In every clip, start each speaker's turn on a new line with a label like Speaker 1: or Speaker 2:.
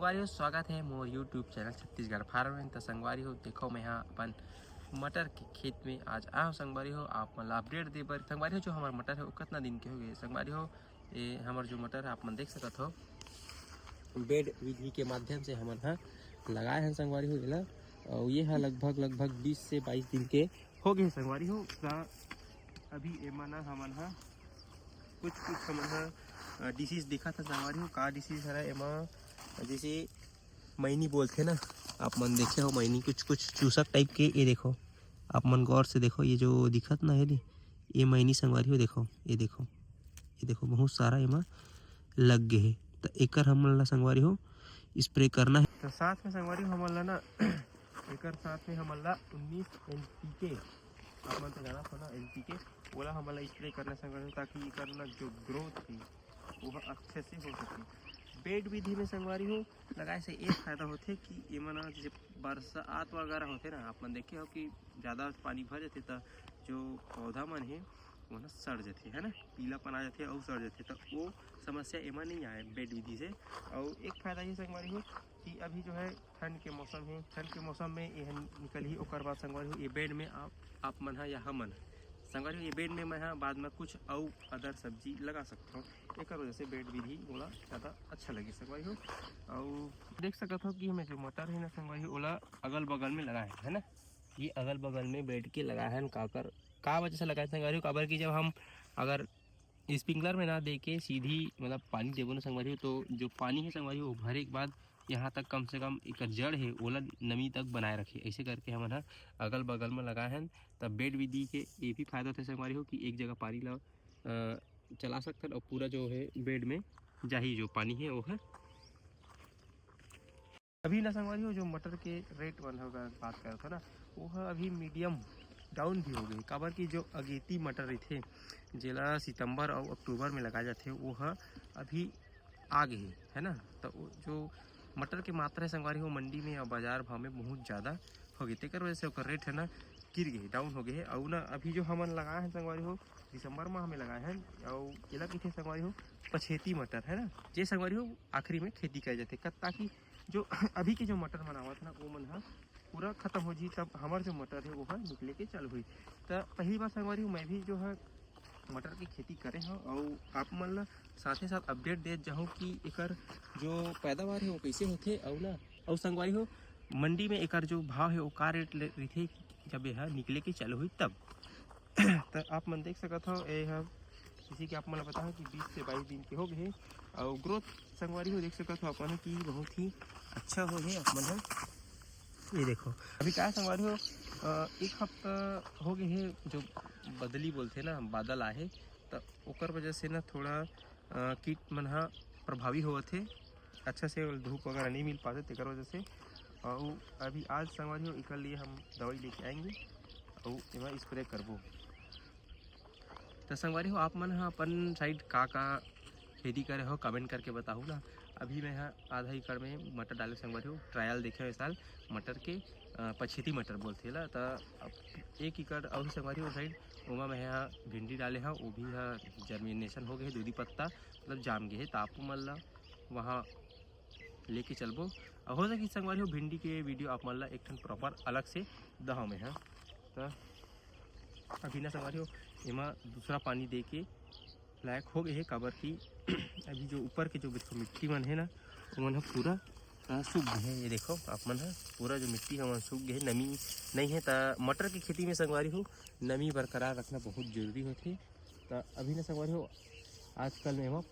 Speaker 1: संगवारी हो स्वागत है मोर यूट्यूब चैनल छत्तीसगढ़ फार्म में। तो संगवारी हो देखो मैं यहाँ अपन मटर के खेत में आज आया हूँ। संगवारी हो आप मतलब अपडेट दे बर संगवारी हो जो हमारे मटर है वो कितना दिन के हो गए। संगवारी हो ये हमारे जो मटर है आप मन देख सकत हो बेड विधि के माध्यम से हम यहाँ लगाए हैं। संगवारी हो एला और ये है लगभग 20 से 22 दिन के हो गए। संगवारी हो अभी एमन हमन हा कुछ हमन डिसीज देखा था। संगवारी हो का डिसीज है एमा जैसे मैनी बोलते ना आप मन देखे हो मैनी कुछ चूसक टाइप के। ये देखो आप मन गौर से देखो ये जो दिखत ना है ये मैनी। संगवारी हो देखो ये देखो बहुत सारा एमा लग गए है। तो एकर हमन ला संगवारी हो स्प्रे करना है। तो साथ में संगवारी हो हमन ला ना एकर साथ में हमन ला 19 NPK आप मन तो जाना था ना NPK बोला हमन ला स्प्रे करना संगवारी ताकि एकर ना जो ग्रोथ है वो अच्छे से हो सके। बेड विधि में संगवारी हो लगाए से एक फायदा होते कि एमन जैसे बरसात वगैरह होते ना आप मन देखे हो कि ज़्यादा पानी भर जाते तो जो पौधा मन है वो ना सड़ जाते है ना, पीलापन आ जाते और सड़ जाते। तो वो समस्या एमा नहीं आए बेड विधि से। और एक फायदा ये संगवारी हो कि अभी जो है ठंड के मौसम है, ठंड के मौसम में यह निकल ही ओकर बाद संगवारी हो ये बेड में आप मन है या हमन संगवारी हो ये बेड में मैं बाद में कुछ और अदर सब्जी लगा सकता हूँ। एक वजह से बेड विधि बोला ज़्यादा अच्छा लगे संगवारी हो। और देख सकते हो कि हमें जो मटर है ना संगवारी हो ओला अगल बगल में लगाए है ना, ये अगल बगल में बैठ के लगाए हैं। का वजह से लगाए संगवारी हो काबर की जब हम अगर स्प्रिंकलर में ना दे के सीधी मतलब पानी देवो ना संगवारी हो तो जो पानी है संगवारी हो भरे के बाद यहाँ तक कम से कम एक जड़ है ओला नमी तक बनाए रखे। ऐसे करके हम अगल बगल में लगाए हैं। तब बेड विधि के ये भी फायदा होता है संगवारी हो कि एक जगह पानी ला चला सकते हैं और पूरा जो है बेड में जाही जो पानी है वो है। अभी ना संगवारी हो जो मटर के रेट वाला होगा बात कर था ना वो है अभी मीडियम डाउन भी हो गई। काबर की जो अगेती मटर थे जेला सितंबर और अक्टूबर में लगाए जाते वो है अभी आ गए है ना। तो जो मटर के मात्रा है संगवारी हो मंडी में और बाजार भाव में बहुत ज़्यादा हो गई तेकर वजह से ओकर रेट है ना गिर गए डाउन हो गए है। और ना अभी जो हमन लगाए हैं संगवारी हो दिसंबर में हमें लगाए हैं और एला कहते संगवारी हो पछेती मटर है ना जे संगवारी हो आखिरी में खेती करे जाते ताकि जो अभी के जो मटर बनावत ना वो मन पूरा खत्म हो जी तब हमार जो मटर है वो निकले के चालू हुई। तो पहली बार संगवारी हो मैं भी जो है मटर की खेती करे हैं और आप मन ला साथ ही साथ अपडेट दे जाऊँ कि एकर जो पैदावार है वो कैसे होते और ना और संगवारी हो मंडी में एकर जो भाव है वो का रेट रहते जब यह निकले के चालू हुई तब। तो आप मन देख सकत हो यह किसी के आप मन पता है कि 20 से 22 दिन के हो गए और ग्रोथ संगवारी हो देख सकत हो अपन कि बहुत ही अच्छा हो है। आप मन ये देखो अभी क्या संगवारी हो एक हफ्ता हो गए है जो बदली बोलते ना बादल आए तो ओकर वजह से ना थोड़ा कीट मन प्रभावी होते अच्छा से धूप वगैरह नहीं मिल पाते तेकर वजह से। और अभी आज संगवारी हो एक लिए हम दवाई लेके आएंगे और एमा स्प्रे करबो। तो संगवारी हो आप मन अपन साइड का खेती करे हो कमेंट करके बताओ ना। अभी मैं आधा एकड़ में मटर डाले संगवारी हो ट्रायल देखे इस साल मटर के पछेती मटर बोलते ला। तो एक एकड़ और संगवारी हो साइड वहाँ मैं यहाँ भिंडी डाले हाँ वो भी जर्मिनेशन हो गए दूधी पत्ता मतलब जाम गए है। तो आप मन ला वहाँ लेके चलबो और हो सके संगवारी हो भिंडी के वीडियो आप मन ला एक ठन प्रॉपर अलग से दहो में है। तो अभी ना संगवारी हो एमा दूसरा पानी दे के लायक हो गए है काबर की अभी जो ऊपर के जो मिट्टी मन है ना वो मन पूरा सूख गए है। ये देखो आप मन पूरा जो मिट्टी है वहाँ सूख गए है नमी नहीं है। तो मटर की खेती में संगवारी हो नमी बरकरार रखना बहुत जरूरी होते। तो अभी ना संगवारी हो आजकल में वहाँ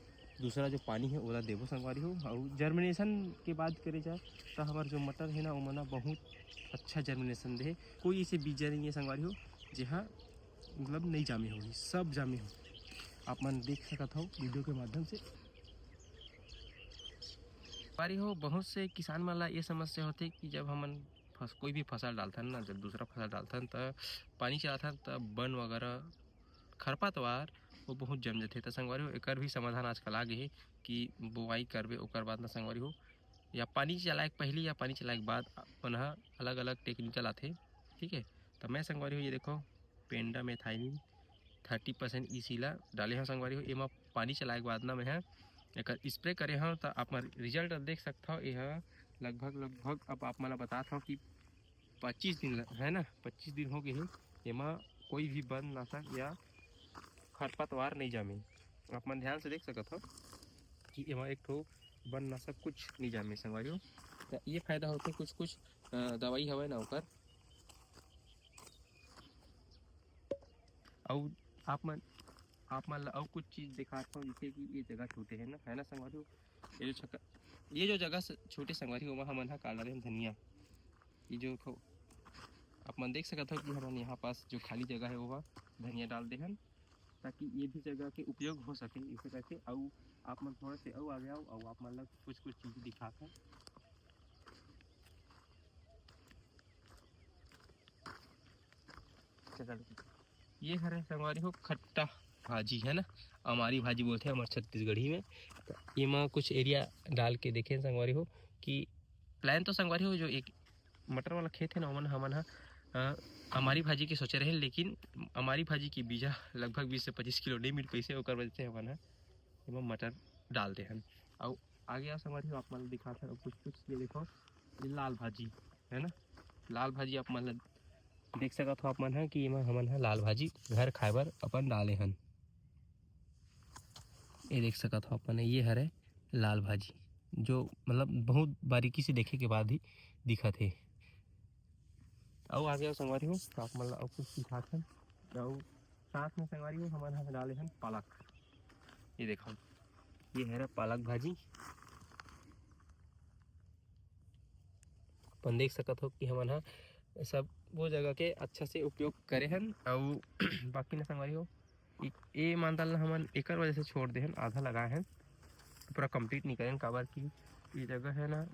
Speaker 1: दूसरा जो पानी है ओला देवो संगवारी हो। और जर्मिनेशन के बाद करे जाए तो हमारे जो मटर है ना वो मना बहुत अच्छा जर्मिनेशन दे। कोई ऐसे बीज नहीं है संगवारी हो जहाँ मतलब नहीं जामे होगी सब जामे हो। आप मन देख सकत हो वीडियो के माध्यम से। संगवारी हो बहुत से किसान मन ला ये समस्या होती कि जब हमन कोई भी फसल डालथन ना जब दूसरा फसल डालथन तो पानी चलाथन तो बन वगैरह खरपतवार वो बहुत जम जाते। तो संगवारी हो एकर भी समाधान आजकल आ गए कि बुआई करबे ओकर बाद ना संगवारी हो या पानी चलाए पहले या पानी चलाए के बाद अपन अलग अलग टेक्निकल आते ठीक है। तो मैं संगवारी हो ये देखो पेंडा मेथाइनिन 30% इसीला डाले हैं संगवारी हो एमा पानी चलाए के बाद ना मैं एकर स्प्रे करे हव तो आप मन रिजल्ट देख सकते हो। यह लगभग अब आप मन बतात हव कि 25 दिन है ना, 25 दिन हो गए हे, एमा कोई भी बन नाशक या खरपतवार नहीं जामे। आप मन ध्यान से देख सकत हो कि एमा एक ठो बन नाशक कुछ नहीं जामे संगवारी हो। तो ये फायदा होते कुछ दवाई हवे ना ओकर। और आप मन ला कुछ चीज़ दिखाता हूँ, जैसे कि ये जगह छोटे है ना संगवारी हो। ये जो जगह छोटे संगवारी हो, वहाँ हमन काला रहे धनिया, ये जो आप मन देख सकते हो कि हमन यहाँ पास जो खाली जगह है वो धनिया डाल दे हन, ताकि ये भी जगह के उपयोग हो सके इसे करके। और आप मन थोड़ा से आ गया और आप मन कुछ चीज़ दिखाता हूँ। ये हरे संगवारी हो खट्टा भाजी है ना, हमारी भाजी बोलते हैं हमारे छत्तीसगढ़ी में। तो इमा कुछ एरिया डाल के देखें संगवारी हो कि प्लान तो संगवारी हो जो एक मटर वाला खेत है ना, ओमन हमन हमारी भाजी के सोचे रहे, लेकिन हमारी भाजी की बीजा लगभग 20 से 25 किलो नहीं मिल पैसे, ओकर वजह से हमन एमा मटर डाल दे हन। और आगे आप संगवारी हो आप मन दिखाता है कुछ ये देखो, ये लाल भाजी है ना, लाल भाजी आप मन देख सकत हो आप मन कि एमा हमन लाल भाजी घर खाए बर अपन डाले हन। ये देख सकत हो अपन, ये हरे लाल भाजी जो मतलब बहुत बारीकी से देखे के बाद ही दिखत है। और आगे संगवारी हो तो आप मन कुछ दिखात हन। और साथ में संगवारी हो हमन डाले हन पालक। ये देखो, ये है पालक भाजी। अपन देख सकत हो कि हमन सब वो जगह के अच्छा से उपयोग करे हन। और बाकी न संगवारी हो ये मानदाल हमन एकर वजह से छोड़ दे हन, आधा लगाए हैं, पूरा कंप्लीट नहीं करें। काबर की ये जगह है ना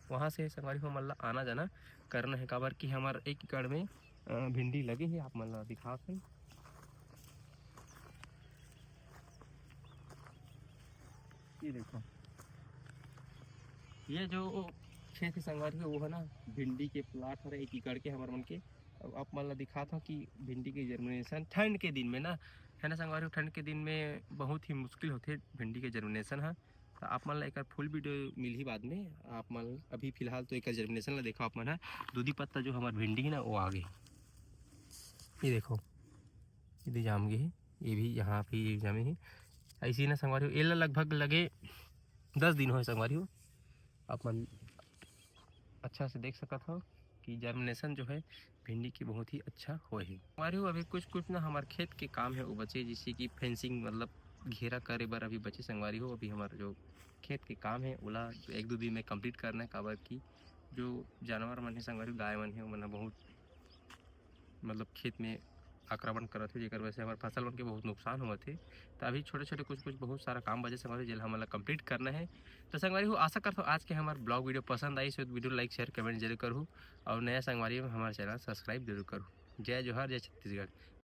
Speaker 1: वहाँ से संगवारी हो मन ला आना जाना करना है। काबर की हमार 1 एकड़ में भिंडी लगे है, आप मन ला दिखात हैं। ये देखो, ये जो खेत संगवारी हो वो है ना भिंडी के प्लाट है 1 एकड़ के हमार मन के। आप मन ला दिखाता कि भिंडी के जर्मिनेशन ठंड के दिन में ना है ना संगवारी हो, ठंड के दिन में बहुत ही मुश्किल होते भिंडी के जर्मिनेशन है। तो आप मन ला एक फुल वीडियो मिली बाद में। आप मन अभी फिलहाल तो एक जर्मिनेशन ला देखो आप मन है, दूधी पत्ता जो हमार भिंडी है ना वो आ गई। ये देखो ये जाम गए, ये भी यहाँ पे जामे है। ऐसी ना संगवारी हो ये लगभग लगे 10 दिन हो संगवारी हो। आप मन अच्छा से देख सकत हो कि जर्मिनेशन जो है भिंडी की बहुत ही अच्छा होए है। हमारे हो अभी कुछ ना हमारे खेत के काम है वो बचे, जैसे कि फेंसिंग मतलब घेरा करे बर अभी बचे संगवारी हो। अभी हमारा जो खेत के काम है ओला 1-2 दिन में कंप्लीट करना है। काबर की जो जानवर मन है संगवारी गाय मन है मन बहुत मतलब खेत में आक्रमण करत है, जेकर वजह से हमारे फसल मन के बहुत नुकसान होवत है। तो अभी छोटे कुछ बहुत सारा काम बचे संगवारी जेल हमला कंप्लीट करना है। तो संगवारी हो आशा करता हूँ आज के हमारे ब्लॉग वीडियो पसंद आई, तो वीडियो लाइक शेयर कमेंट जरूर करूँ। और नया संगवारी में हमारे चैनल सब्सक्राइब जरूर करूँ। जय जोहार, जय छत्तीसगढ़।